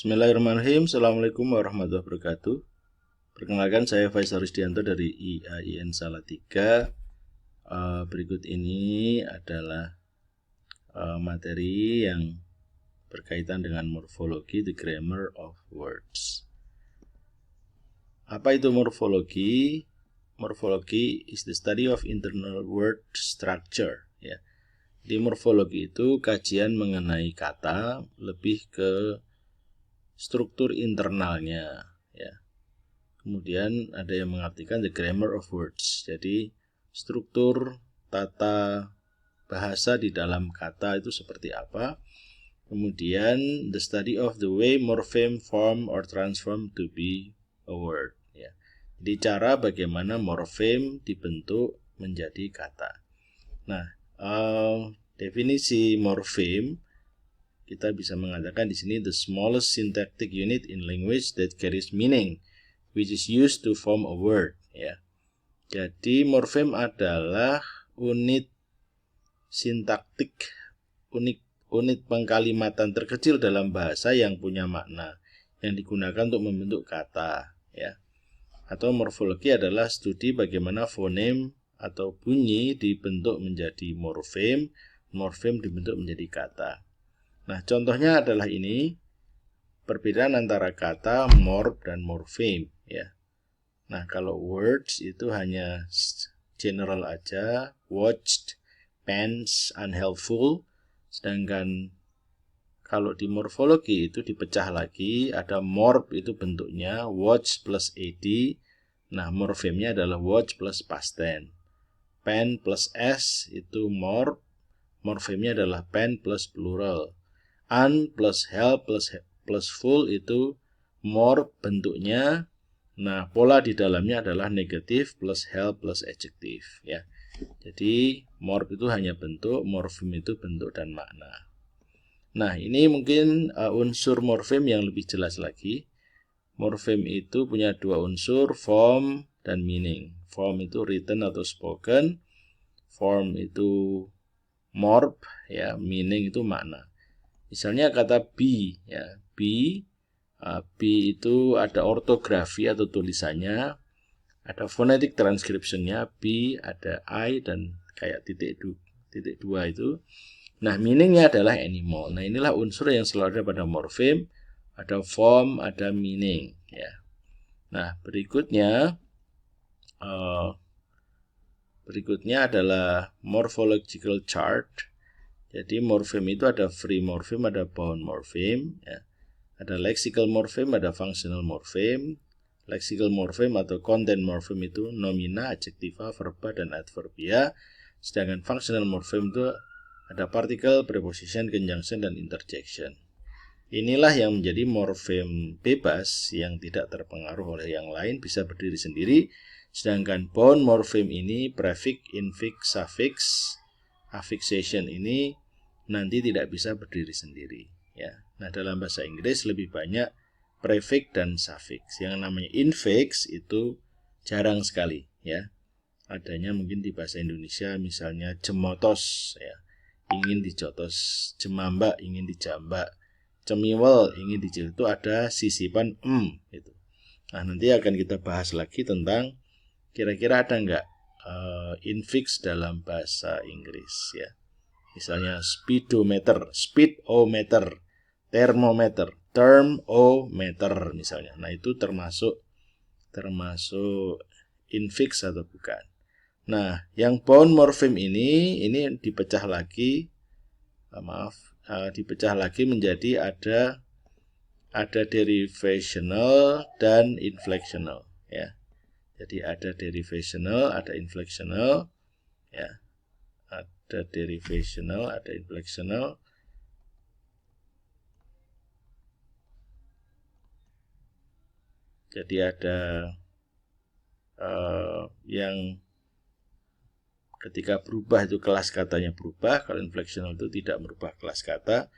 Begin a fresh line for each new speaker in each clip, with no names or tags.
Bismillahirrahmanirrahim. Assalamualaikum warahmatullahi wabarakatuh. Perkenalkan, saya Faisal Rizdianto dari IAIN Salatiga. Berikut ini adalah materi yang berkaitan dengan morfologi, the grammar of words. Apa itu morfologi? Morfologi is the study of internal word structure. Ya. Di morfologi itu kajian mengenai kata, lebih ke struktur internalnya, ya. Kemudian ada yang mengartikan the grammar of words. Jadi struktur tata bahasa di dalam kata itu seperti apa. Kemudian the study of the way morpheme form or transform to be a word, ya. Jadi cara bagaimana morfem dibentuk menjadi kata. Nah, definisi morfem kita bisa mengatakan di sini the smallest syntactic unit in language that carries meaning, which is used to form a word. Ya. Jadi morfem adalah unit sintaktik, unit pengkalimatan terkecil dalam bahasa yang punya makna, yang digunakan untuk membentuk kata. Ya. Atau morfologi adalah studi bagaimana fonem atau bunyi dibentuk menjadi morfem, morfem dibentuk menjadi kata. Nah, contohnya adalah ini, perbedaan antara kata morph dan morfem, ya. Nah, kalau words itu hanya general aja, watched, pants, unhelpful. Sedangkan kalau di morfologi itu dipecah lagi, ada morph itu bentuknya watch plus ed. Nah, morfemnya adalah watch plus past tense. Pen plus s itu morph, morfemnya adalah pen plus plural. Un plus help plus full itu morph bentuknya. Nah, pola di dalamnya adalah negatif plus help plus adjektif, ya. Jadi morph itu hanya bentuk, morfem itu bentuk dan makna. Nah, ini mungkin unsur morfem yang lebih jelas lagi. Morfem itu punya dua unsur, form dan meaning. Form itu written atau spoken, form itu morph, ya, meaning itu makna. Misalnya kata be, ya, be itu ada ortografi atau tulisannya, ada phonetic transcriptionnya, be, ada I dan kayak titik dua itu. Nah, meaningnya adalah animal. Nah, inilah unsur yang selalu ada pada morfem, ada form, ada meaning, ya. Nah, berikutnya adalah morphological chart. Jadi morfem itu ada free morfem, ada bound morfem, ya. Ada lexical morfem, ada functional morfem. Lexical morfem atau content morfem itu nomina, adjektiva, verba, dan adverbia. Sedangkan functional morfem itu ada particle, preposition, conjunction, dan interjection. Inilah yang menjadi morfem bebas yang tidak terpengaruh oleh yang lain, bisa berdiri sendiri. Sedangkan bound morfem ini prefix, infix, suffix, affixation ini nanti tidak bisa berdiri sendiri, ya. Nah, dalam bahasa Inggris lebih banyak prefix dan suffix. Yang namanya infix itu jarang sekali, ya. Adanya mungkin di bahasa Indonesia misalnya jemotos, ya, ingin dijotos, jemambak, ingin dijambak, cemiwel, ingin dijil, itu ada sisipan itu. Nah, nanti akan kita bahas lagi tentang kira-kira ada enggak infix dalam bahasa Inggris, ya. Misalnya speedometer, speedometer, thermometer, thermometer misalnya. Nah, itu termasuk infix atau bukan. Nah, yang bound morfem ini dipecah lagi, dipecah lagi menjadi ada derivational dan inflectional, ya. Jadi ada derivational, ada inflectional, ya. Ada derivational, ada inflectional. Jadi ada yang ketika berubah itu kelas katanya berubah, kalau inflectional itu tidak merubah kelas kata.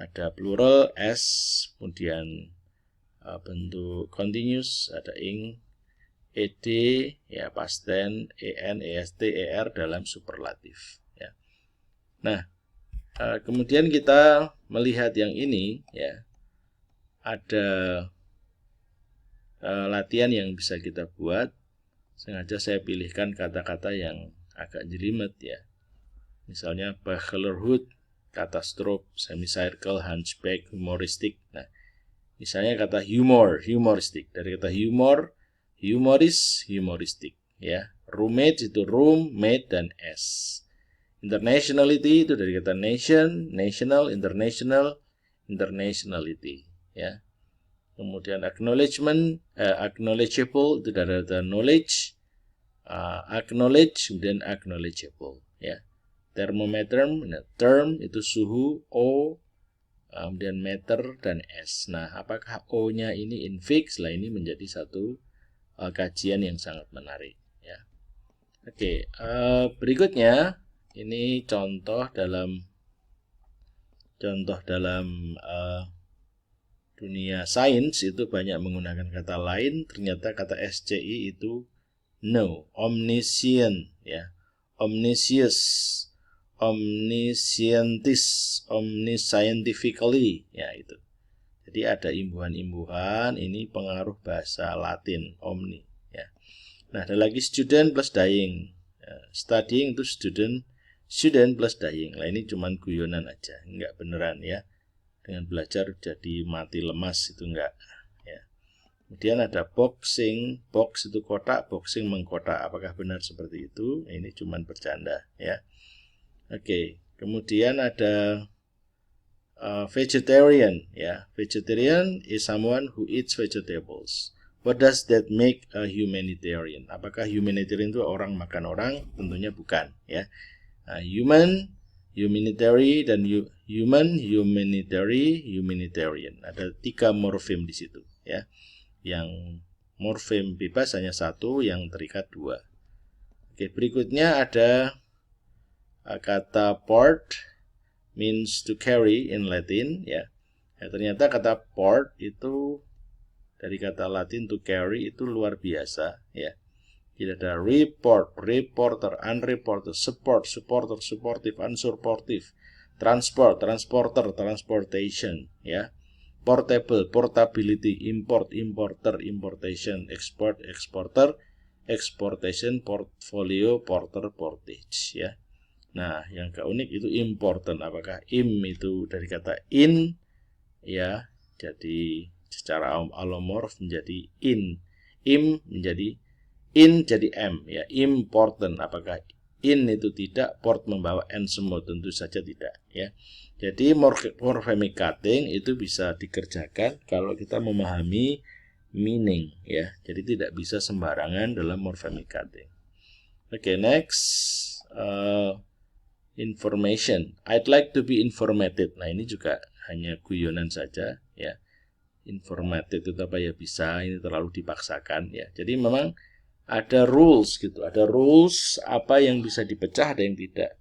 Ada plural, s, kemudian bentuk continuous, ada ing, ed, ya, past tense, en, est, er dalam superlatif, ya. Nah, kemudian kita melihat yang ini, ya. ada latihan yang bisa kita buat. Sengaja saya pilihkan kata-kata yang agak jelimet ya. Misalnya Bachelerhood, katastrof, semicircle, hunchback, humoristik. Nah, misalnya kata humor, humoristik. Dari kata humor, humoris, humoristik ya. Roommate itu room, mate dan s. Internationality itu dari kata nation, national, international, internationality ya. Kemudian acknowledgement, acknowledgeable itu dari kata knowledge, acknowledge dan acknowledgeable ya. Thermometer, term itu suhu, O, kemudian meter dan S. Nah, apakah O-nya ini infix? Lah ini menjadi satu kajian yang sangat menarik ya. Oke, berikutnya ini contoh dalam dunia sains itu banyak menggunakan kata lain. Ternyata kata SCI itu know, omniscient ya, omniscious, omniscientist, omniscientifically ya itu. Jadi ada imbuhan-imbuhan, ini pengaruh bahasa Latin omni ya. Nah, ada lagi student plus dying. Studying itu student plus dying. Nah, ini cuman guyonan aja, enggak beneran ya. Dengan belajar jadi mati lemas itu enggak ya. Kemudian ada boxing, box itu kotak, boxing mengkotak. Apakah benar seperti itu? Ini cuman bercanda ya. Oke, kemudian ada vegetarian ya. Vegetarian is someone who eats vegetables. What does that make a humanitarian? Apakah humanitarian itu orang makan orang? Tentunya bukan ya. Humanitarian dan humanitarian. Ada 3 morfem di situ ya. Yang morfem bebas hanya 1, yang terikat 2. Oke, berikutnya ada kata port means to carry in Latin ya. Ternyata kata port itu dari kata Latin to carry itu luar biasa ya. Jadi ada report, reporter, unreported, support, supporter, supportive, unsupportive, transport, transporter, transportation ya. Portable, portability, import, importer, importation, export, exporter, exportation, portfolio, porter, portage ya. Nah, yang keunik itu important. Apakah im itu dari kata in ya, jadi secara alomorf menjadi in, im menjadi in jadi m ya, important. Apakah in itu tidak, port membawa n semua? Tentu saja tidak ya. Jadi morphemic cutting itu bisa dikerjakan kalau kita memahami meaning ya. Jadi tidak bisa sembarangan dalam morphemic cutting. Oke, next information. I'd like to be informated. Nah, ini juga hanya guyonan saja ya. Informated itu apa ya, bisa, ini terlalu dipaksakan ya. Jadi memang ada rules gitu, ada rules apa yang bisa dipecah, ada yang tidak.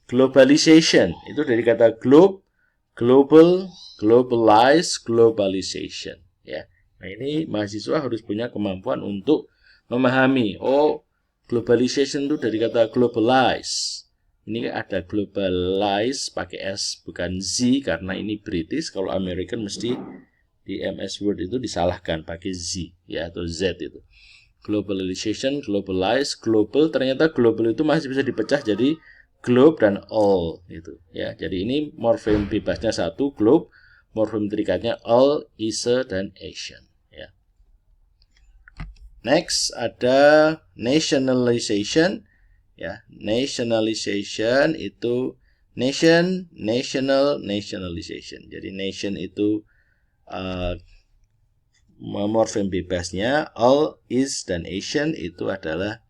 Globalization itu dari kata globe, global, globalize, globalization ya. Nah, ini mahasiswa harus punya kemampuan untuk memahami, oh, globalization itu dari kata globalize. Ini ada globalize pakai S bukan Z karena ini British. Kalau American mesti di MS Word itu disalahkan pakai Z ya, atau Z itu. Globalization, globalize, global, ternyata global itu masih bisa dipecah jadi globe dan all gitu ya. Jadi ini morfem bebasnya 1 globe, morfem terikatnya all, Asia dan Asian ya. Next ada nationalization ya. Nationalization itu nation, national, nationalization. Jadi nation itu morfem bebasnya all, is dan Asian itu adalah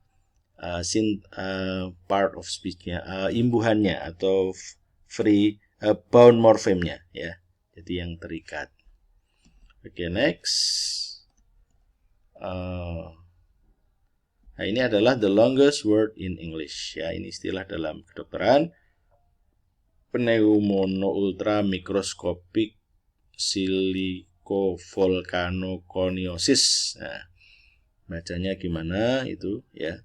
part of speech-nya, imbuhannya atau free bound morfemnya ya. Jadi yang terikat. Oke, next. Nah, ini adalah the longest word in English ya. Ini istilah dalam kedokteran. Pneumono ultra microscopic silicovolcanoconiosis. Nah, bacanya gimana itu ya.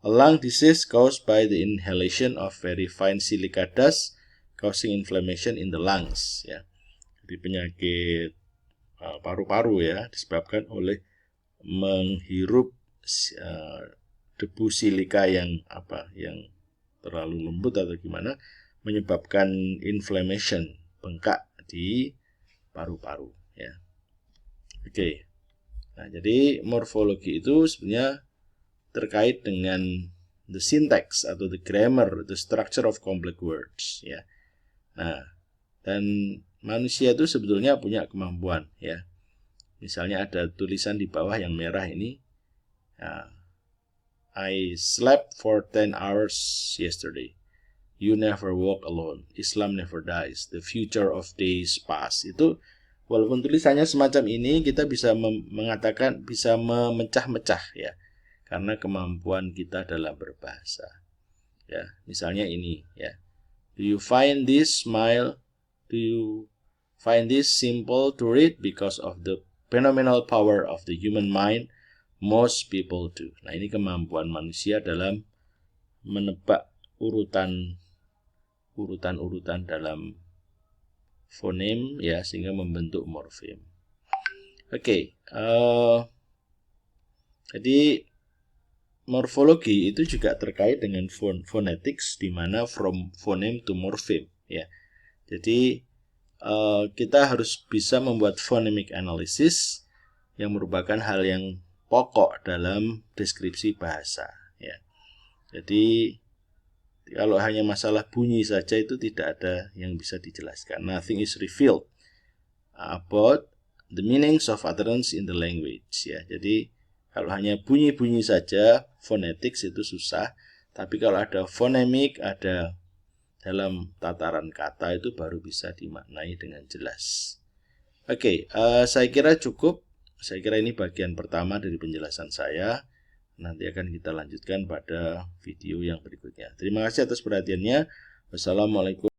A lung disease caused by the inhalation of very fine silica dust causing inflammation in the lungs ya. Jadi penyakit paru-paru ya, disebabkan oleh menghirup debu silika yang terlalu lembut atau gimana, menyebabkan inflammation, bengkak di paru-paru ya. Oke. Nah, jadi morfologi itu sebenarnya terkait dengan the syntax atau the grammar, the structure of complex words ya. Nah, dan manusia itu sebetulnya punya kemampuan ya. Misalnya ada tulisan di bawah yang merah ini, I slept for 10 hours yesterday. You never walk alone. Islam never dies. The future of days past. Itu walaupun tulisannya semacam ini, kita bisa mengatakan, bisa memecah-mecah ya, karena kemampuan kita dalam berbahasa ya. Misalnya ini ya, do you find this simple to read? Because of the phenomenal power of the human mind, most people do. Nah, ini kemampuan manusia dalam menebak urutan dalam fonem ya, sehingga membentuk morfem. Oke, jadi morfologi itu juga terkait dengan phonetics, di mana from phoneme to morpheme ya. Jadi kita harus bisa membuat phonemic analysis yang merupakan hal yang pokok dalam deskripsi bahasa ya. Jadi kalau hanya masalah bunyi saja itu tidak ada yang bisa dijelaskan. Nothing is revealed about the meanings of utterance in the language ya. Jadi kalau hanya bunyi-bunyi saja, phonetics itu susah. Tapi kalau ada fonemik, ada dalam tataran kata, itu baru bisa dimaknai dengan jelas. Oke, saya kira cukup. Saya kira ini bagian pertama dari penjelasan saya. Nanti akan kita lanjutkan pada video yang berikutnya. Terima kasih atas perhatiannya. Wassalamualaikum.